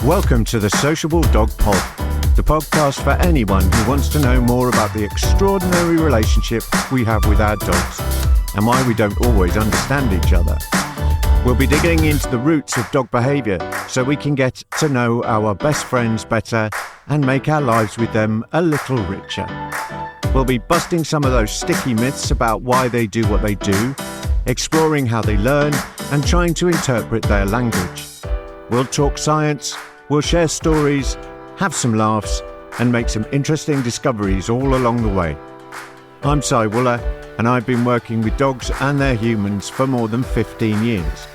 Welcome to the Sociable Dog Pod, the podcast for anyone who wants to know more about the extraordinary relationship we have with our dogs and why we don't always understand each other. We'll be digging into the roots of dog behaviour so we can get to know our best friends better and make our lives with them a little richer. We'll be busting some of those sticky myths about why they do what they do, exploring how they learn and trying to interpret their language. We'll talk science, we'll share stories, have some laughs, and make some interesting discoveries all along the way. I'm Si Wooler, and I've been working with dogs and their humans for more than 15 years.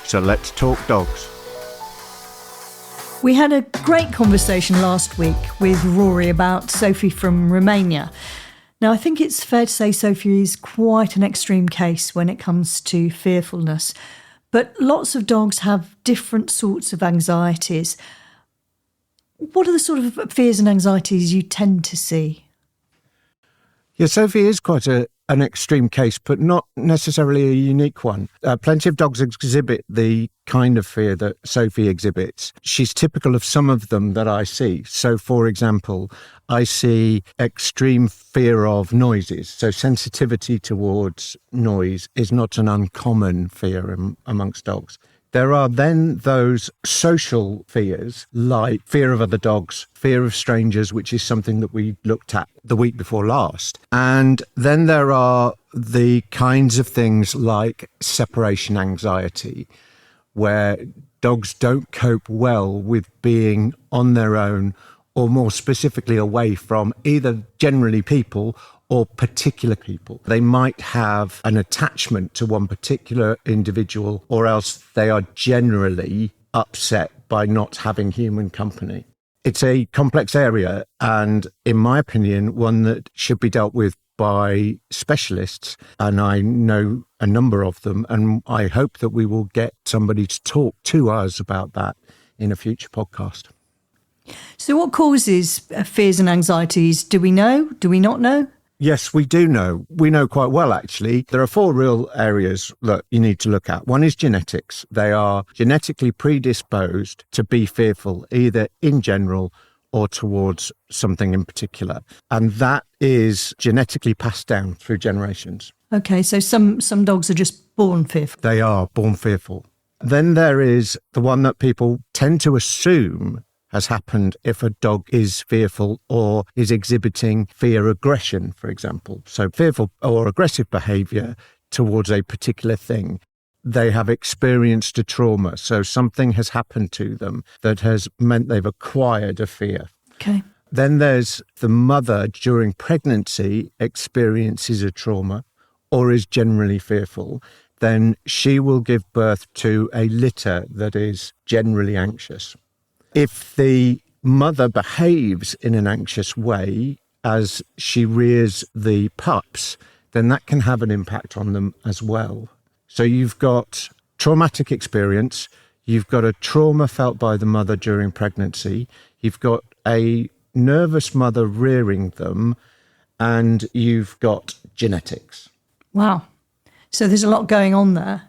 So let's talk dogs. We had a great conversation last week with Rory about Sophie from Romania. Now, I think it's fair to say Sophie is quite an extreme case when it comes to fearfulness. But lots of dogs have different sorts of anxieties. What are the sort of fears and anxieties you tend to see? Yeah, Sophie is quite an extreme case, but not necessarily a unique one. Plenty of dogs exhibit the kind of fear that Sophie exhibits. She's typical of some of them that I see. So, for example, I see extreme fear of noises. So sensitivity towards noise is not an uncommon fear amongst dogs. There are then those social fears like fear of other dogs, fear of strangers, which is something that we looked at the week before last. And then there are the kinds of things like separation anxiety, where dogs don't cope well with being on their own or more specifically away from either generally people or particular people. They might have an attachment to one particular individual, or else they are generally upset by not having human company. It's a complex area and, in my opinion, one that should be dealt with by specialists, and I know a number of them, and I hope that we will get somebody to talk to us about that in a future podcast. So what causes fears and anxieties? Do we know? Do we not know? Yes, we do know. We know quite well, actually. There are 4 real areas that you need to look at. One is genetics. They are genetically predisposed to be fearful, either in general or towards something in particular. And that is genetically passed down through generations. Okay, so some dogs are just born fearful. They are born fearful. Then there is the one that people tend to assume has happened if a dog is fearful or is exhibiting fear aggression, for example. So fearful or aggressive behaviour towards a particular thing. They have experienced a trauma. So something has happened to them that has meant they've acquired a fear. Okay. Then there's the mother during pregnancy experiences a trauma or is generally fearful. Then she will give birth to a litter that is generally anxious. If the mother behaves in an anxious way as she rears the pups, then that can have an impact on them as well. So you've got traumatic experience, you've got a trauma felt by the mother during pregnancy, you've got a nervous mother rearing them, and you've got genetics. Wow. So there's a lot going on there.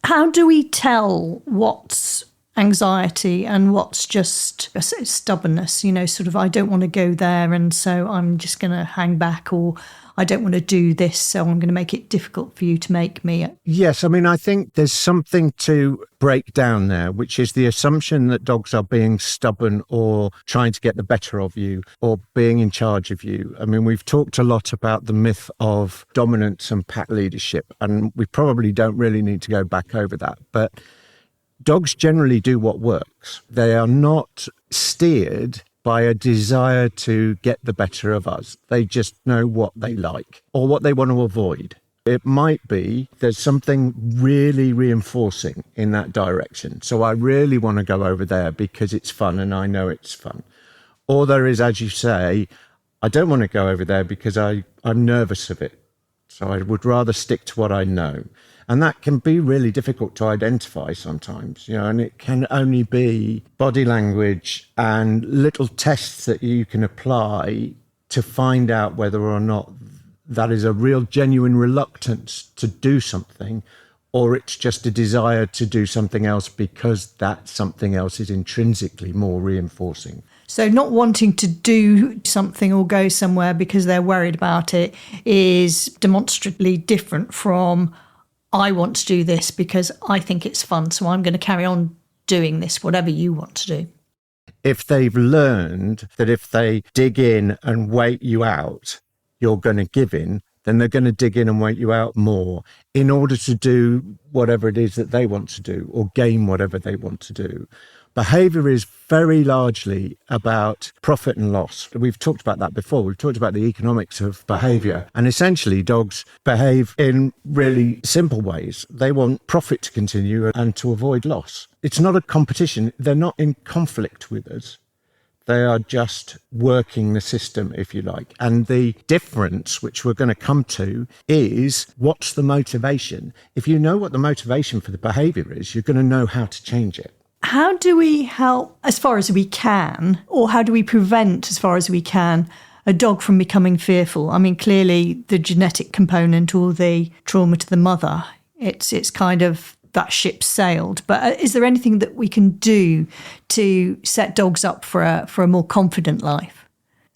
How do we tell what's anxiety and what's just stubbornness, sort of I don't want to go there and so I'm just going to hang back, or I don't want to do this so I'm going to make it difficult for you to make me. Yes, I think there's something to break down there, which is the assumption that dogs are being stubborn or trying to get the better of you or being in charge of you. We've talked a lot about the myth of dominance and pack leadership, and we probably don't really need to go back over that, but dogs generally do what works. They are not steered by a desire to get the better of us. They just know what they like or what they want to avoid. It might be there's something really reinforcing in that direction. So I really want to go over there because it's fun and I know it's fun. Or there is, as you say, I don't want to go over there because I'm nervous of it. So I would rather stick to what I know. And that can be really difficult to identify sometimes, and it can only be body language and little tests that you can apply to find out whether or not that is a real genuine reluctance to do something or it's just a desire to do something else because that something else is intrinsically more reinforcing. So not wanting to do something or go somewhere because they're worried about it is demonstrably different from, I want to do this because I think it's fun, so I'm going to carry on doing this, whatever you want to do. If they've learned that if they dig in and wait you out, you're going to give in, then they're going to dig in and wait you out more in order to do whatever it is that they want to do or gain whatever they want to do. Behaviour is very largely about profit and loss. We've talked about that before. We've talked about the economics of behaviour. And essentially, dogs behave in really simple ways. They want profit to continue and to avoid loss. It's not a competition. They're not in conflict with us. They are just working the system, if you like. And the difference, which we're going to come to, is what's the motivation? If you know what the motivation for the behaviour is, you're going to know how to change it. How do we help as far as we can, or how do we prevent as far as we can, a dog from becoming fearful? I mean, clearly the genetic component or the trauma to the mother, it's kind of that ship sailed. But is there anything that we can do to set dogs up for a more confident life?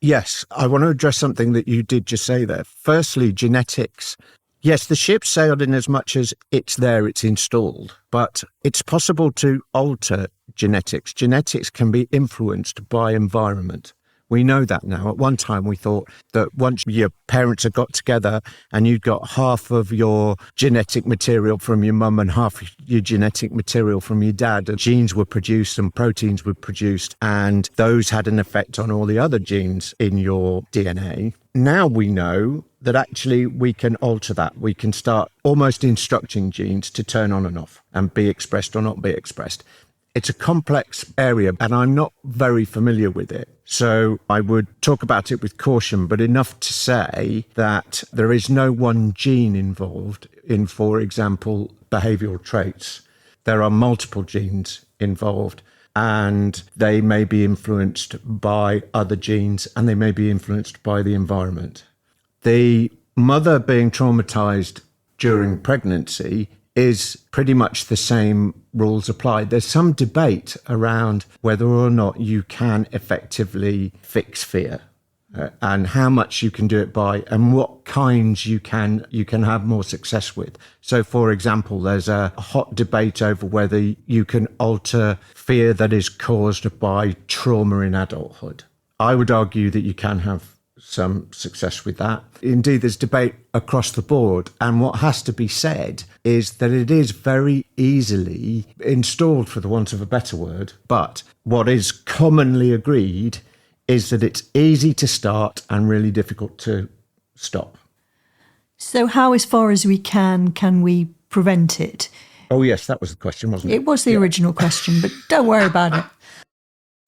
Yes, I want to address something that you did just say there. Firstly, genetics. Yes, the ship sailed in as much as it's there, it's installed, but it's possible to alter genetics. Genetics can be influenced by environment. We know that now. At one time, we thought that once your parents had got together and you'd got half of your genetic material from your mum and half your genetic material from your dad, and genes were produced and proteins were produced, and those had an effect on all the other genes in your DNA. Now we know that actually we can alter that. We can start almost instructing genes to turn on and off and be expressed or not be expressed. It's a complex area and I'm not very familiar with it. So I would talk about it with caution, but enough to say that there is no one gene involved in, for example, behavioural traits. There are multiple genes involved and they may be influenced by other genes and they may be influenced by the environment. The mother being traumatised during pregnancy is pretty much the same rules apply. There's some debate around whether or not you can effectively fix fear and how much you can do it by and what kinds you can have more success with. So, for example, there's a hot debate over whether you can alter fear that is caused by trauma in adulthood. I would argue that you can have some success with that. Indeed, there's debate across the board. And what has to be said is that it is very easily installed, for the want of a better word. But what is commonly agreed is that it's easy to start and really difficult to stop. So how, as far as we can we prevent it? Oh, yes, that was the question, wasn't it? It was the original question, but don't worry about it.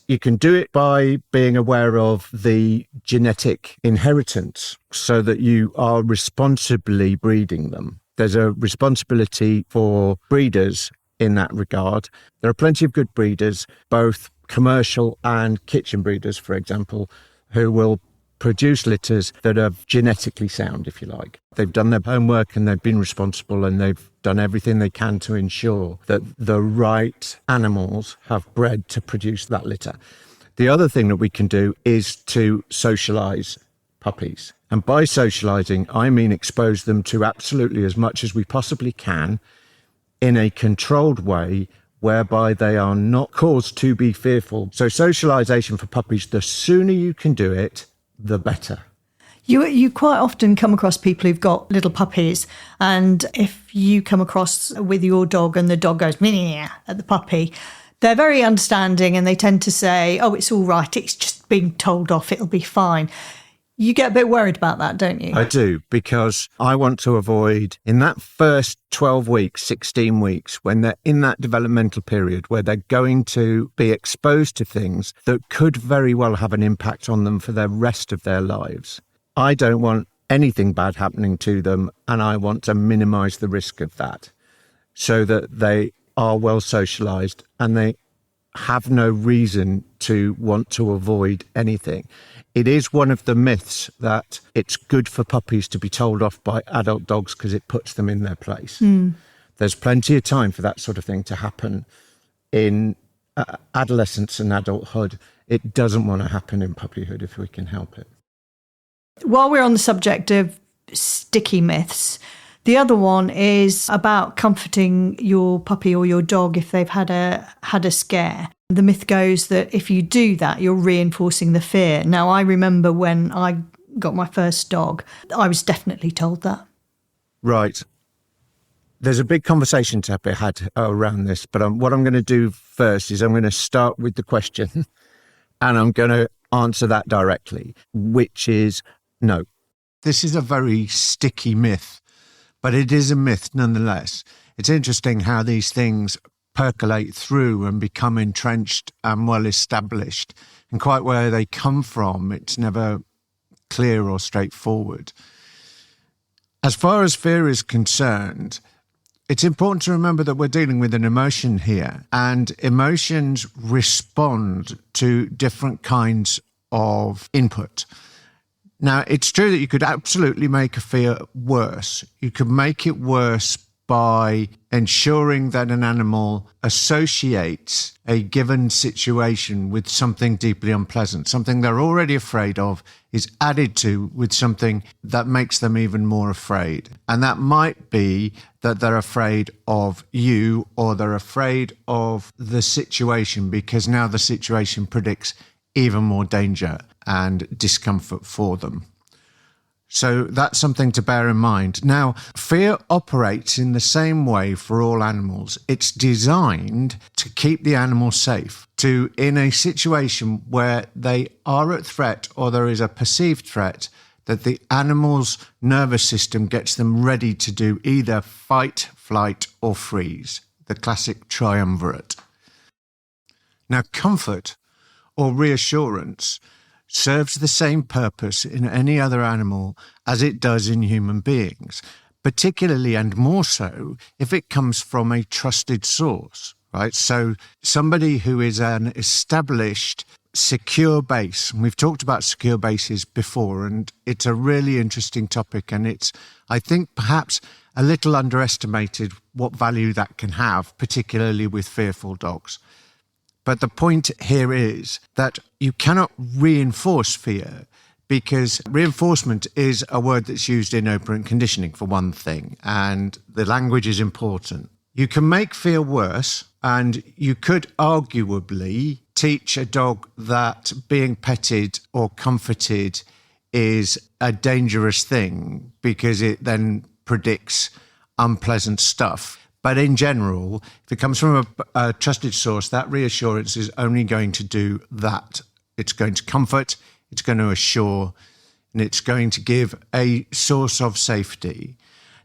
You can do it by being aware of the genetic inheritance so that you are responsibly breeding them. There's a responsibility for breeders in that regard. There are plenty of good breeders, both commercial and kitchen breeders, for example, who will produce litters that are genetically sound, if you like. They've done their homework and they've been responsible and they've done everything they can to ensure that the right animals have bred to produce that litter. The other thing that we can do is to socialise puppies. And by socialising, I mean expose them to absolutely as much as we possibly can in a controlled way whereby they are not caused to be fearful. So socialisation for puppies, the sooner you can do it, the better. You quite often come across people who've got little puppies, and if you come across with your dog and the dog goes meow at the puppy, they're very understanding and they tend to say, oh, it's all right, it's just being told off, it'll be fine. You get a bit worried about that, don't you? I do, because I want to avoid, in that first 12 weeks, 16 weeks, when they're in that developmental period where they're going to be exposed to things that could very well have an impact on them for the rest of their lives. I don't want anything bad happening to them, and I want to minimise the risk of that so that they are well socialised and they have no reason to want to avoid anything. It is one of the myths that it's good for puppies to be told off by adult dogs because it puts them in their place. There's plenty of time for that sort of thing to happen in adolescence and adulthood. It doesn't want to happen in puppyhood if we can help it. While we're on the subject of sticky myths, the other one is about comforting your puppy or your dog if they've had a scare. The myth goes that if you do that, you're reinforcing the fear. Now, I remember when I got my first dog, I was definitely told that. Right. There's a big conversation to be had around this, but what I'm going to do first is I'm going to start with the question and I'm going to answer that directly, which is no. This is a very sticky myth, but it is a myth nonetheless. It's interesting how these things percolate through and become entrenched and well established, and quite where they come from, it's never clear or straightforward. As far as fear is concerned, it's important to remember that we're dealing with an emotion here, and emotions respond to different kinds of input. Now, it's true that you could absolutely make a fear worse. You could make it worse by ensuring that an animal associates a given situation with something deeply unpleasant. Something they're already afraid of is added to with something that makes them even more afraid. And that might be that they're afraid of you, or they're afraid of the situation because now the situation predicts even more danger and discomfort for them. So that's something to bear in mind. Now, fear operates in the same way for all animals. It's designed to keep the animal safe, to, in a situation where they are at threat or there is a perceived threat, that the animal's nervous system gets them ready to do either fight, flight, or freeze, the classic triumvirate. Now, comfort or reassurance serves the same purpose in any other animal as it does in human beings, particularly and more so if it comes from a trusted source, right? So somebody who is an established secure base, and we've talked about secure bases before, and it's a really interesting topic, and it's, I think, perhaps a little underestimated what value that can have, particularly with fearful dogs. But the point here is that you cannot reinforce fear, because reinforcement is a word that's used in operant conditioning, for one thing, and the language is important. You can make fear worse, and you could arguably teach a dog that being petted or comforted is a dangerous thing because it then predicts unpleasant stuff. But in general, if it comes from a trusted source, that reassurance is only going to do that. It's going to comfort, it's going to assure, and it's going to give a source of safety.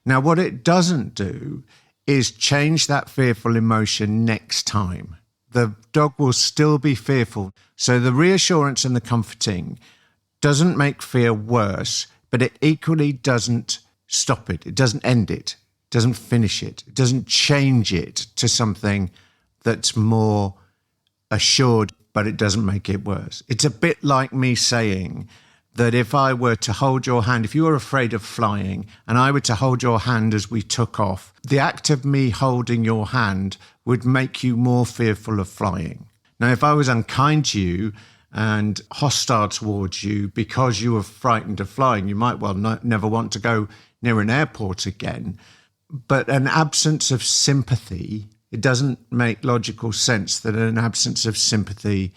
Now, what it doesn't do is change that fearful emotion next time. The dog will still be fearful. So the reassurance and the comforting doesn't make fear worse, but it equally doesn't stop it. It doesn't end it. Doesn't finish it. It doesn't change it to something that's more assured, but it doesn't make it worse. It's a bit like me saying that if I were to hold your hand, if you were afraid of flying and I were to hold your hand as we took off, the act of me holding your hand would make you more fearful of flying. Now, if I was unkind to you and hostile towards you because you were frightened of flying, you might well never want to go near an airport again. But an absence of sympathy, it doesn't make logical sense that an absence of sympathy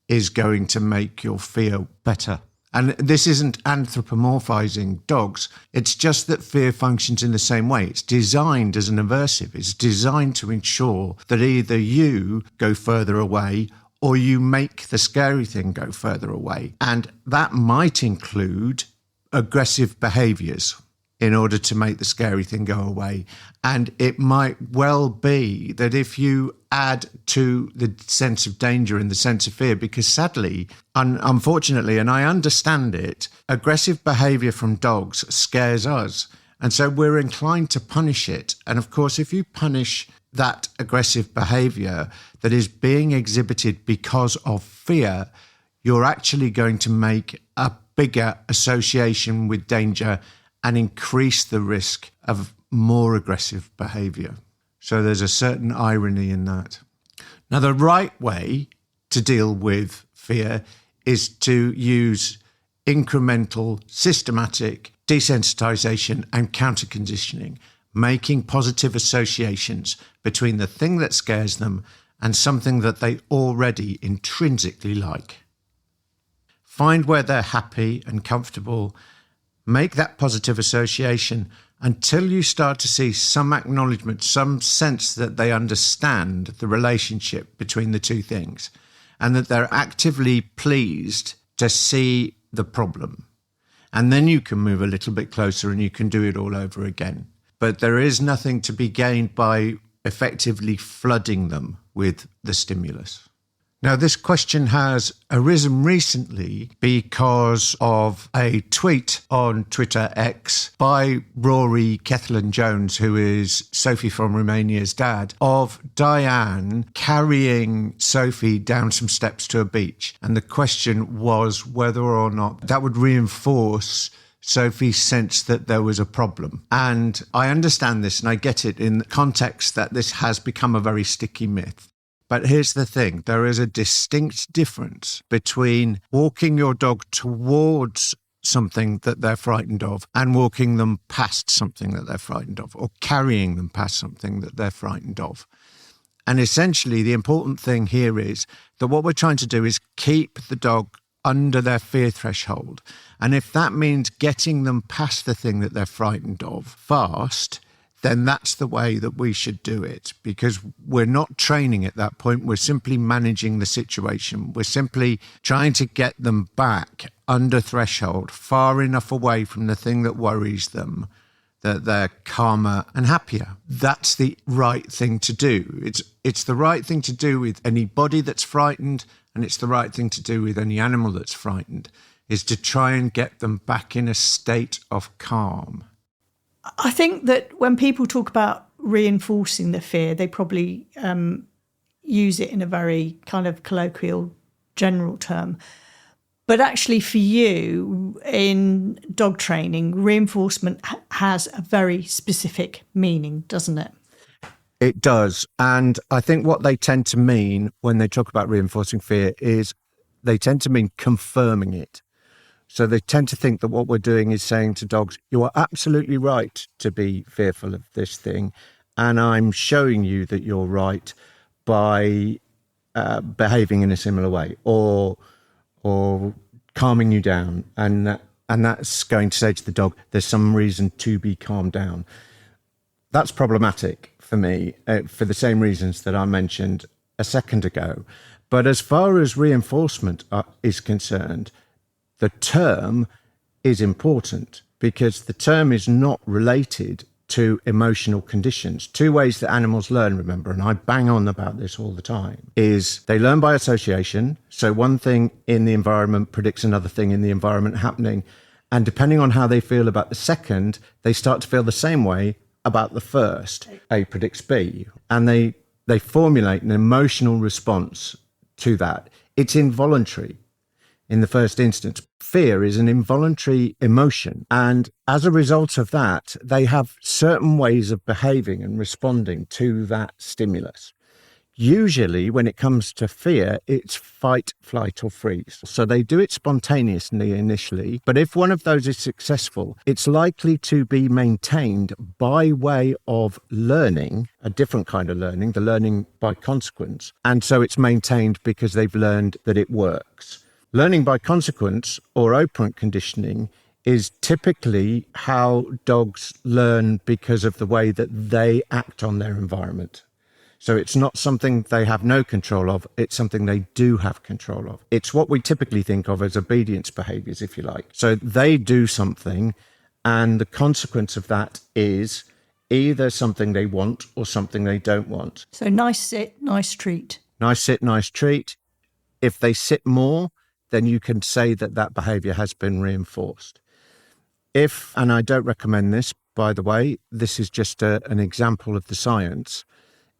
is going to make your fear better. And this isn't anthropomorphizing dogs. It's just that fear functions in the same way. It's designed as an aversive. It's designed to ensure that either you go further away or you make the scary thing go further away. And that might include aggressive behaviors in order to make the scary thing go away. And it might well be that if you add to the sense of danger and the sense of fear, because sadly, unfortunately, and I understand it, aggressive behavior from dogs scares us. And so we're inclined to punish it. And of course, if you punish that aggressive behavior that is being exhibited because of fear, you're actually going to make a bigger association with danger and increase the risk of more aggressive behaviour. So there's a certain irony in that. Now, the right way to deal with fear is to use incremental, systematic desensitization and counter-conditioning, making positive associations between the thing that scares them and something that they already intrinsically like. Find where they're happy and comfortable, make that positive association until you start to see some acknowledgement, some sense that they understand the relationship between the two things and that they're actively pleased to see the problem. And then you can move a little bit closer and you can do it all over again. But there is nothing to be gained by effectively flooding them with the stimulus. Now, this question has arisen recently because of a tweet on Twitter X by Rory Kethlen-Jones, who is Sophie from Romania's dad, of Diane carrying Sophie down some steps to a beach. And the question was whether or not that would reinforce Sophie's sense that there was a problem. And I understand this and I get it in the context that this has become a very sticky myth. But here's the thing, there is a distinct difference between walking your dog towards something that they're frightened of and walking them past something that they're frightened of, or carrying them past something that they're frightened of. And essentially, the important thing here is that what we're trying to do is keep the dog under their fear threshold. And if that means getting them past the thing that they're frightened of fast, then that's the way that we should do it, because we're not training at that point. We're simply managing the situation. We're simply trying to get them back under threshold, far enough away from the thing that worries them, that they're calmer and happier. That's the right thing to do. It's the right thing to do with any body that's frightened, and it's the right thing to do with any animal that's frightened, is to try and get them back in a state of calm. I think that when people talk about reinforcing the fear, they probably use it in a very kind of colloquial, general term. But actually for you, in dog training, reinforcement has a very specific meaning, doesn't it? It does. And I think what they tend to mean when they talk about reinforcing fear is they tend to mean confirming it. So they tend to think that what we're doing is saying to dogs, you are absolutely right to be fearful of this thing. And I'm showing you that you're right by behaving in a similar way or calming you down. And that's going to say to the dog, there's some reason to be calmed down. That's problematic for me for the same reasons that I mentioned a second ago. But as far as reinforcement is concerned, the term is important because the term is not related to emotional conditions. Two ways that animals learn, remember, and I bang on about this all the time, is they learn by association. So one thing in the environment predicts another thing in the environment happening. And depending on how they feel about the second, they start to feel the same way about the first. A predicts B. And they formulate an emotional response to that. It's involuntary. In the first instance, fear is an involuntary emotion. And as a result of that, they have certain ways of behaving and responding to that stimulus. Usually, when it comes to fear, it's fight, flight, or freeze. So they do it spontaneously initially. But if one of those is successful, it's likely to be maintained by way of learning, a different kind of learning, the learning by consequence. And so it's maintained because they've learned that it works. Learning by consequence or operant conditioning is typically how dogs learn because of the way that they act on their environment. So it's not something they have no control of, it's something they do have control of. It's what we typically think of as obedience behaviors, if you like. So they do something, and the consequence of that is either something they want or something they don't want. So nice sit, nice treat. Nice sit, nice treat. If they sit more, then you can say that that behavior has been reinforced. If, and I don't recommend this, by the way, this is just an example of the science.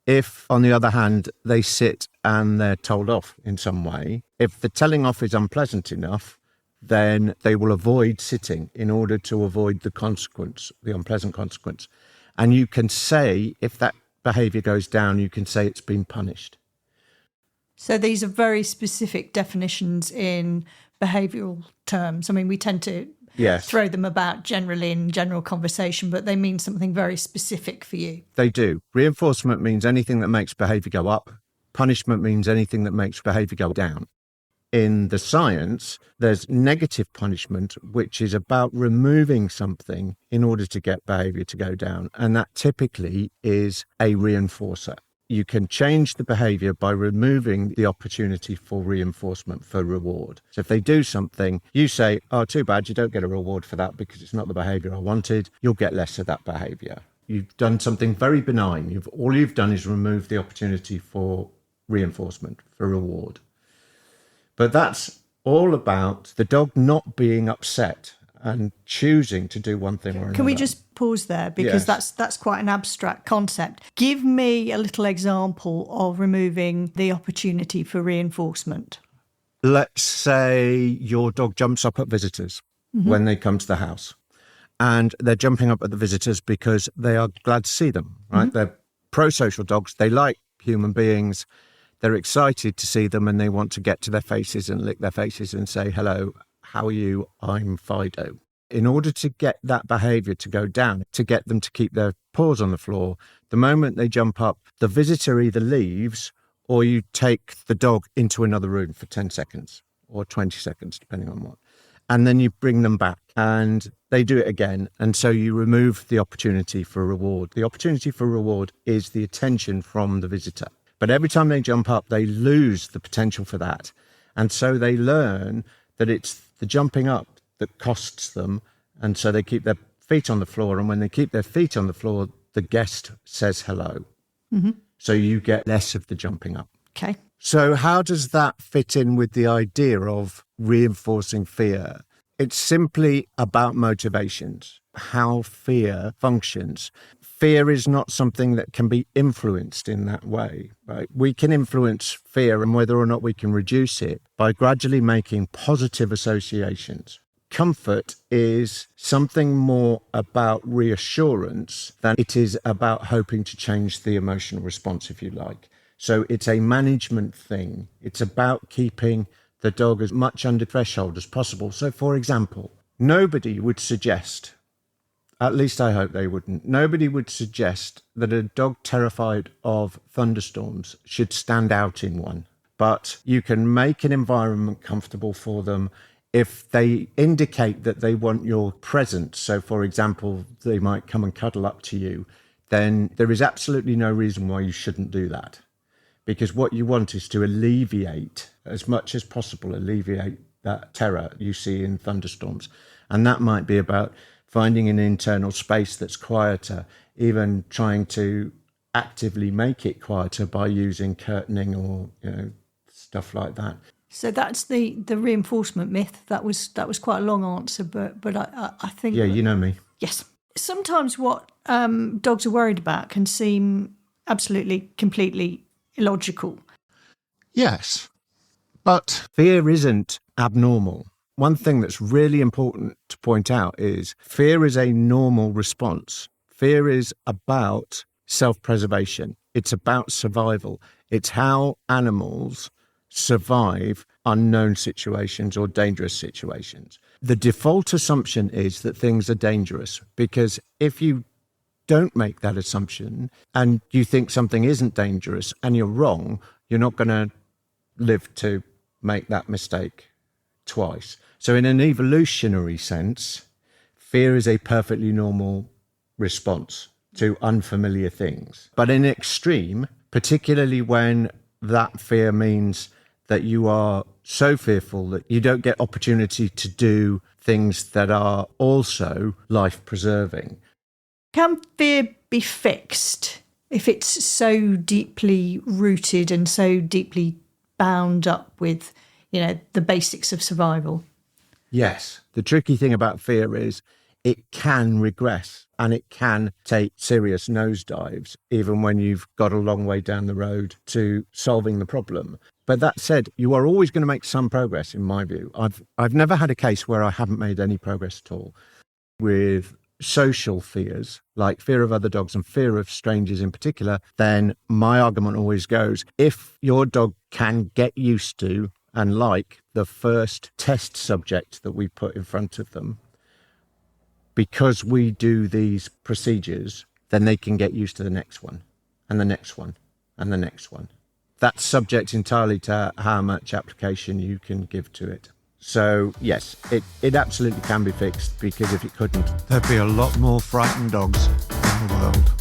If, on the other hand, they sit and they're told off in some way, if the telling off is unpleasant enough, then they will avoid sitting in order to avoid the consequence, the unpleasant consequence. And you can say, if that behaviour goes down, you can say it's been punished. So these are very specific definitions in behavioural terms. I mean, we tend to throw them about generally in general conversation, but they mean something very specific for you. They do. Reinforcement means anything that makes behaviour go up. Punishment means anything that makes behaviour go down. In the science, there's negative punishment, which is about removing something in order to get behaviour to go down. And that typically is a reinforcer. You can change the behaviour by removing the opportunity for reinforcement, for reward. So if they do something, you say, oh, too bad, you don't get a reward for that because it's not the behaviour I wanted. You'll get less of that behaviour. You've done something very benign. All you've done is remove the opportunity for reinforcement, for reward. But that's all about the dog not being upset and choosing to do one thing or another. Can we just pause there? Because that's quite an abstract concept. Give me a little example of removing the opportunity for reinforcement. Let's say your dog jumps up at visitors when they come to the house. And they're jumping up at the visitors because they are glad to see them, right? They're pro-social dogs. They like human beings. They're excited to see them and they want to get to their faces and lick their faces and say, hello, how are you? I'm Fido. In order to get that behaviour to go down, to get them to keep their paws on the floor, the moment they jump up, the visitor either leaves or you take the dog into another room for 10 seconds or 20 seconds, depending on what. And then you bring them back and they do it again. And so you remove the opportunity for reward. The opportunity for reward is the attention from the visitor. But every time they jump up, they lose the potential for that. And so they learn that it's the jumping up that costs them. And so they keep their feet on the floor. And when they keep their feet on the floor, the guest says hello. So you get less of the jumping up. Okay. So how does that fit in with the idea of reinforcing fear? It's simply about motivations, how fear functions. Fear is not something that can be influenced in that way, right? We can influence fear and whether or not we can reduce it by gradually making positive associations. Comfort is something more about reassurance than it is about hoping to change the emotional response, if you like. So it's a management thing. It's about keeping the dog as much under threshold as possible. So, for example, nobody would suggest, at least I hope they wouldn't, nobody would suggest that a dog terrified of thunderstorms should stand out in one. But you can make an environment comfortable for them if they indicate that they want your presence. So, for example, they might come and cuddle up to you. Then there is absolutely no reason why you shouldn't do that. Because what you want is to alleviate, as much as possible, alleviate that terror you see in thunderstorms. And that might be about finding an internal space that's quieter, even trying to actively make it quieter by using curtaining or, stuff like that. So that's the reinforcement myth. That was quite a long answer, but I think... Yeah, you know me. Yes. Sometimes what dogs are worried about can seem absolutely, completely illogical. Yes, but fear isn't abnormal. One thing that's really important to point out is fear is a normal response. Fear is about self-preservation. It's about survival. It's how animals survive unknown situations or dangerous situations. The default assumption is that things are dangerous because if you don't make that assumption and you think something isn't dangerous and you're wrong, you're not going to live to make that mistake twice. So in an evolutionary sense, fear is a perfectly normal response to unfamiliar things. But in extreme, particularly when that fear means that you are so fearful that you don't get opportunity to do things that are also life-preserving. Can fear be fixed if it's so deeply rooted and so deeply bound up with, the basics of survival? Yes. The tricky thing about fear is it can regress and it can take serious nosedives, even when you've got a long way down the road to solving the problem. But that said, you are always going to make some progress, in my view. I've never had a case where I haven't made any progress at all. With social fears, like fear of other dogs and fear of strangers in particular, then my argument always goes, if your dog can get used to and like the first test subject that we put in front of them, because we do these procedures, then they can get used to the next one and the next one and the next one. That's subject entirely to how much application you can give to it. So, yes, it absolutely can be fixed, because if it couldn't, There'd be a lot more frightened dogs in the world.